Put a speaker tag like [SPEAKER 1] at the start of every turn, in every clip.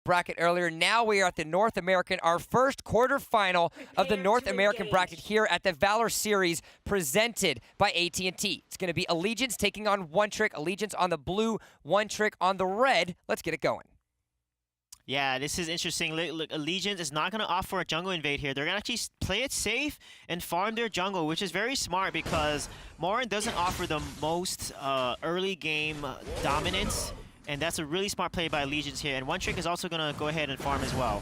[SPEAKER 1] bracket earlier. Now we are at the North American, our first quarterfinal of the North American bracket here at the Valor Series presented by AT&T. It's going to be Allegiance taking on One Trick. Allegiance on the blue, One Trick on the red. Let's get it going.
[SPEAKER 2] Yeah, this is interesting. Look, Allegiance is not going to opt for a jungle invade here. They're going to actually play it safe and farm their jungle, which is very smart because Morin doesn't offer the most early game dominance. And that's a really smart play by Allegiance here. And One Trick is also going to go ahead and farm as well.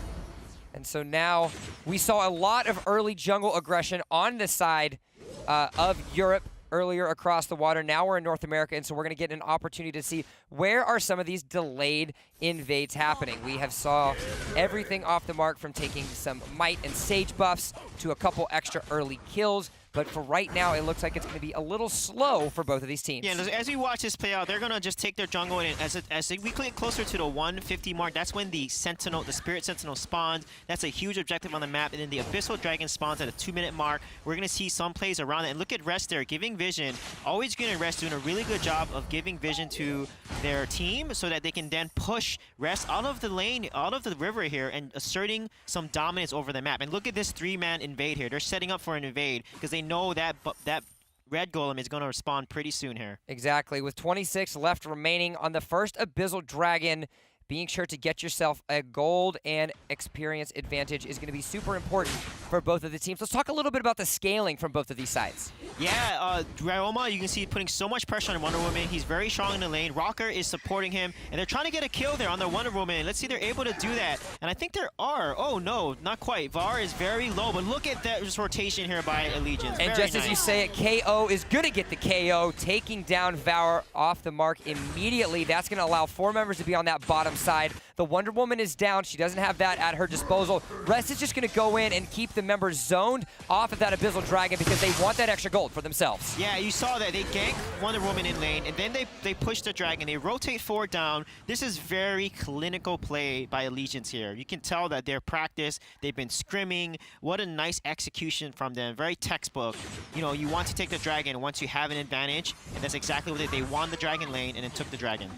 [SPEAKER 1] And so now we saw a lot of early jungle aggression on the side of Europe earlier across the water. Now we're in North America, and so we're going to get an opportunity to see where are some of these delayed invades happening. We have saw everything off the mark from taking some might and sage buffs to a couple extra early kills. But for right now, it looks like it's going to be a little slow for both of these teams.
[SPEAKER 2] Yeah, and as we watch this play out, they're going to just take their jungle, and as we get closer to the 150 mark, that's when the Sentinel, the Spirit Sentinel spawns. That's a huge objective on the map, and then the Abyssal Dragon spawns at a 2-minute mark. We're going to see some plays around it, and look at Rest there, giving vision. Always getting Rest doing a really good job of giving vision to their team so that they can then push Rest out of the lane, out of the river here, and asserting some dominance over the map. And look at this 3-man invade here. They're setting up for an invade because they know that red golem is going to respond pretty soon here.
[SPEAKER 1] Exactly. With 26 left remaining on the first Abyssal Dragon, being sure to get yourself a gold and experience advantage is going to be super important for both of the teams. Let's talk a little bit about the scaling from both of these sides.
[SPEAKER 2] Yeah, Ryoma, you can see putting so much pressure on Wonder Woman. He's very strong in the lane. Rocker is supporting him, and they're trying to get a kill there on their Wonder Woman. Let's see if they're able to do that. And I think there are. Oh, no, not quite. VAR is very low, but look at that rotation here by Allegiance.
[SPEAKER 1] And just as you say it, KO is going to get the KO, taking down Valor off the mark immediately. That's going to allow 4 members to be on that bottom side. The Wonder Woman is down. She doesn't have that at her disposal. Rest is just going to go in and keep the members zoned off of that Abyssal Dragon because they want that extra gold for themselves.
[SPEAKER 2] Yeah, you saw that. They gank Wonder Woman in lane, and then they push the Dragon. They rotate forward down. This is very clinical play by Allegiance here. You can tell that they're practiced. They've been scrimming. What a nice execution from them. Very textbook. You know, you want to take the Dragon once you have an advantage, and that's exactly what they won the Dragon lane and then took the Dragon.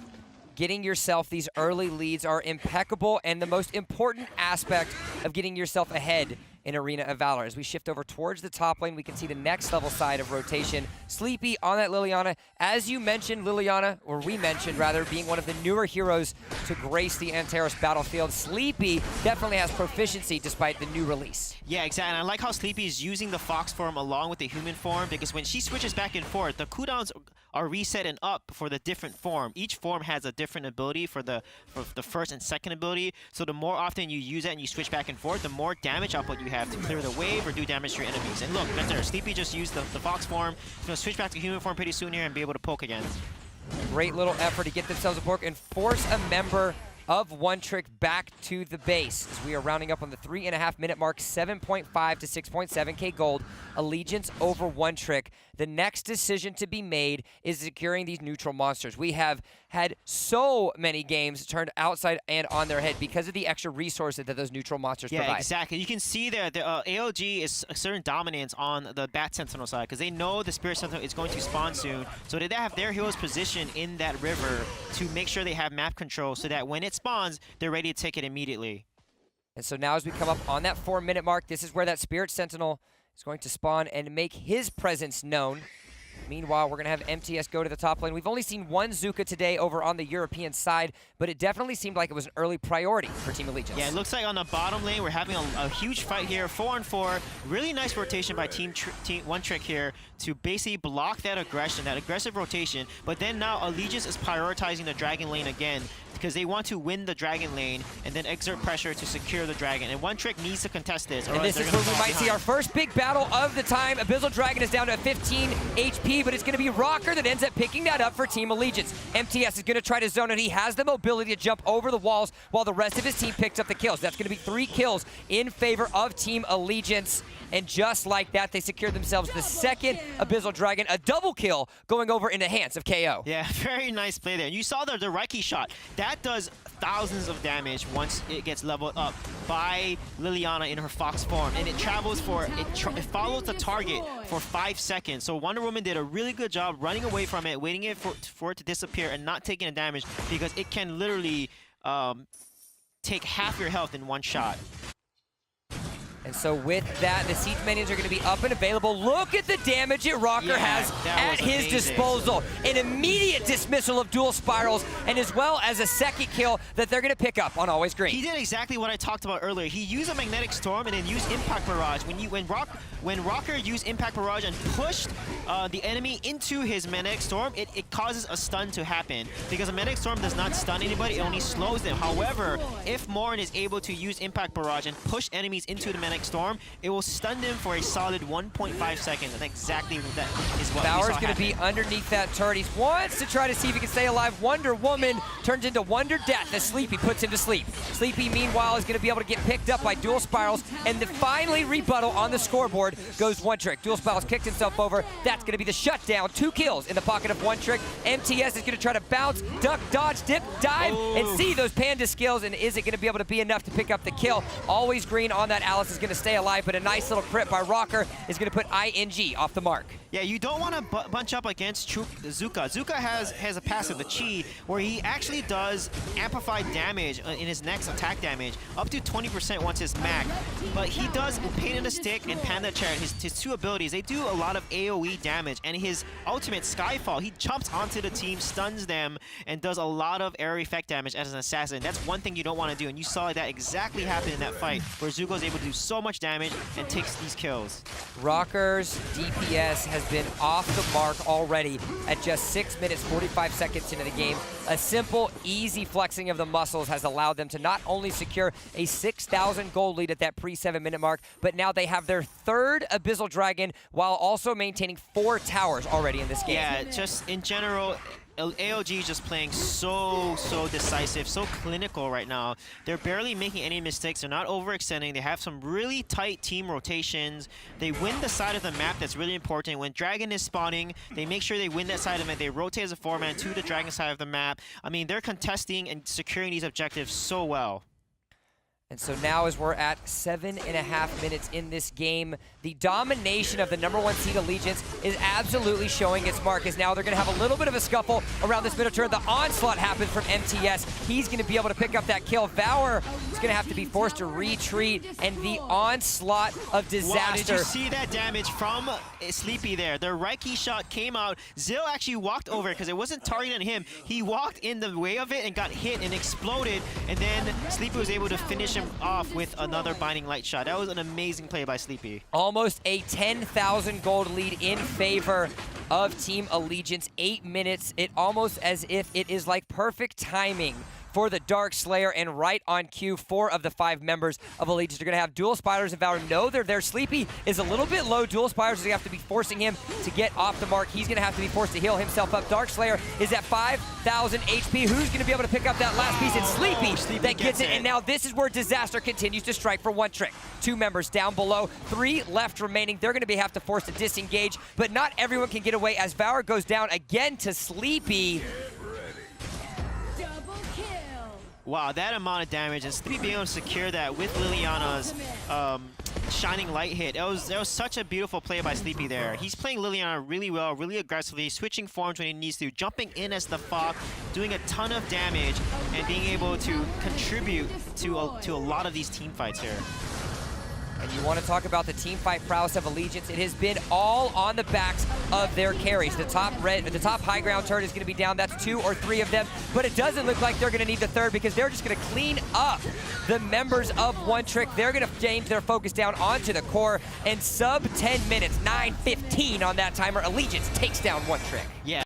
[SPEAKER 1] Getting yourself these early leads are impeccable and the most important aspect of getting yourself ahead in Arena of Valor. As we shift over towards the top lane, we can see the next level side of rotation. Sleepy on that Liliana. As you mentioned, Liliana, or we mentioned rather, being one of the newer heroes to grace the Antares battlefield. Sleepy definitely has proficiency despite the new release.
[SPEAKER 2] Yeah, exactly. And I like how Sleepy is using the fox form along with the human form because when she switches back and forth, the cooldowns are reset and up for the different form. Each form has a different ability for the first and second ability. So the more often you use it and you switch back and forth, the more damage output you have to clear the wave or do damage to your enemies. And look, right there, Sleepy just used the fox form. He's going to switch back to human form pretty soon here and be able to poke again.
[SPEAKER 1] Great little effort to get themselves a poke and force a member of One Trick back to the base. As we are rounding up on the 3.5-minute mark, 7.5 to 6.7k gold. Allegiance over One Trick. The next decision to be made is securing these neutral monsters. We have had so many games turned outside and on their head because of the extra resources that those neutral monsters provide.
[SPEAKER 2] Yeah, exactly. You can see that the AOG is a certain dominance on the Bat Sentinel side because they know the Spirit Sentinel is going to spawn soon. So they have their heroes positioned in that river to make sure they have map control so that when it spawns, they're ready to take it immediately.
[SPEAKER 1] And so now as we come up on that 4-minute mark, this is where that Spirit Sentinel is going to spawn and make his presence known. Meanwhile, we're going to have MTS go to the top lane. We've only seen one Zuka today over on the European side, but it definitely seemed like it was an early priority for Team Allegiance.
[SPEAKER 2] Yeah, it looks like on the bottom lane, we're having a huge fight here, 4-on-4. Really nice rotation by Team One Trick here to basically block that aggression, that aggressive rotation. But then now Allegiance is prioritizing the Dragon lane again because they want to win the Dragon lane and then exert pressure to secure the Dragon. And One Trick needs to contest this.
[SPEAKER 1] And this is where we might see our first big battle of the time. Abyssal Dragon is down to 15 HP, but it's going to be Rocker that ends up picking that up for Team Allegiance. MTS is going to try to zone it. He has the mobility to jump over the walls while the rest of his team picks up the kills. That's going to be 3 kills in favor of Team Allegiance. And just like that, they secure themselves the second Abyssal Dragon, a double kill going over in the hands of KO.
[SPEAKER 2] Yeah, very nice play there. You saw the Reiki shot. That does thousands of damage once it gets leveled up by Liliana in her fox form. And it travels for, it follows the target for 5 seconds. So Wonder Woman did a really good job running away from it, waiting for it to disappear and not taking the damage because it can literally take half your health in one shot.
[SPEAKER 1] And so with that, the Siege Minions are going to be up and available. Look at the damage that Rocker has at his disposal. An immediate dismissal of dual spirals, and as well as a second kill that they're going to pick up on Always Green.
[SPEAKER 2] He did exactly what I talked about earlier. He used a Magnetic Storm and then used Impact Barrage. When Rocker used Impact Barrage and pushed the enemy into his Magnetic Storm, it causes a stun to happen. Because a Magnetic Storm does not stun anybody, it only slows them. However, if Morin is able to use Impact Barrage and push enemies into the Magnetic Storm, it will stun them for a solid 1.5 seconds. And exactly that is what
[SPEAKER 1] Valor's going to be underneath that turret. He wants to try to see if he can stay alive. Wonder Woman turns into Wonder Death as Sleepy puts him to sleep. Sleepy, meanwhile, is going to be able to get picked up by Dual Spirals, and the finally rebuttal on the scoreboard goes One Trick. Dual Spirals kicked himself over. That's going to be the shutdown. 2 kills in the pocket of One Trick. MTS is going to try to bounce, duck, dodge, dip, dive, and see those panda skills, and is it going to be able to be enough to pick up the kill? Always Green on that Alice is going to stay alive, but a nice little crit by Rocker is going to put ING off the mark.
[SPEAKER 2] Yeah, you don't want to bunch up against Zuka. Zuka has a passive, the Chi, where he actually does amplified damage in his next attack damage, up to 20% once his max. But he does Pain in the Stick and Panda Chariot, his 2 abilities. They do a lot of AoE damage, and his ultimate Skyfall, he jumps onto the team, stuns them, and does a lot of area effect damage as an assassin. That's one thing you don't want to do, and you saw that exactly happen in that fight, where Zuko is able to do so much damage and takes these kills.
[SPEAKER 1] Rocker's DPS has been off the mark already at just 6 minutes, 45 seconds into the game. A simple, easy flexing of the muscles has allowed them to not only secure a 6,000 gold lead at that pre-7 minute mark, but now they have their 3rd Abyssal Dragon while also maintaining 4 towers already in this game.
[SPEAKER 2] Yeah, just in general, AOG is just playing so decisive, so clinical right now. They're barely making any mistakes. They're not overextending. They have some really tight team rotations. They win the side of the map that's really important. When Dragon is spawning, they make sure they win that side of the map. They rotate as a 4-man to the Dragon side of the map. I mean, they're contesting and securing these objectives so well.
[SPEAKER 1] And so now as we're at 7.5 minutes in this game, the domination of the #1 seed Allegiance is absolutely showing its mark, as now they're going to have a little bit of a scuffle around this middle turn. The onslaught happens from MTS. He's going to be able to pick up that kill. Valor is going to have to be forced to retreat, and the onslaught of disaster.
[SPEAKER 2] Wow, did you see that damage from Sleepy there? The Reiki shot came out. Zill actually walked over because it wasn't targeting him. He walked in the way of it and got hit and exploded, and then Sleepy was able to finish him off with another Binding Light shot. That was an amazing play by Sleepy.
[SPEAKER 1] Almost a 10,000 gold lead in favor of Team Allegiance. 8 minutes, it almost as if it is like perfect timing for the Dark Slayer, and right on cue, 4 of the 5 members of Allegiance are going to have Dual Spiders, and Valor know they're there. Sleepy is a little bit low. Dual Spiders is going to have to be forcing him to get off the mark. He's going to have to be forced to heal himself up. Dark Slayer is at 5,000 HP. Who's going to be able to pick up that last piece? It's Sleepy that gets it, and now this is where disaster continues to strike for One Trick. 2 members down below, 3 left remaining. They're going to have to force to disengage, but not everyone can get away as Valor goes down again to Sleepy.
[SPEAKER 2] Wow, that amount of damage, and Sleepy being able to secure that with Liliana's Shining Light hit. That was such a beautiful play by Sleepy there. He's playing Liliana really well, really aggressively, switching forms when he needs to, jumping in as the Fog, doing a ton of damage, and being able to contribute to a lot of these team fights here.
[SPEAKER 1] And you want to talk about the team fight prowess of Allegiance. It has been all on the backs of their carries. The top high ground turret is going to be down. That's 2 or 3 of them. But it doesn't look like they're going to need the 3rd, because they're just going to clean up the members of One Trick. They're going to change their focus down onto the core. And sub 10 minutes, 9:15 on that timer, Allegiance takes down One Trick.
[SPEAKER 2] Yeah.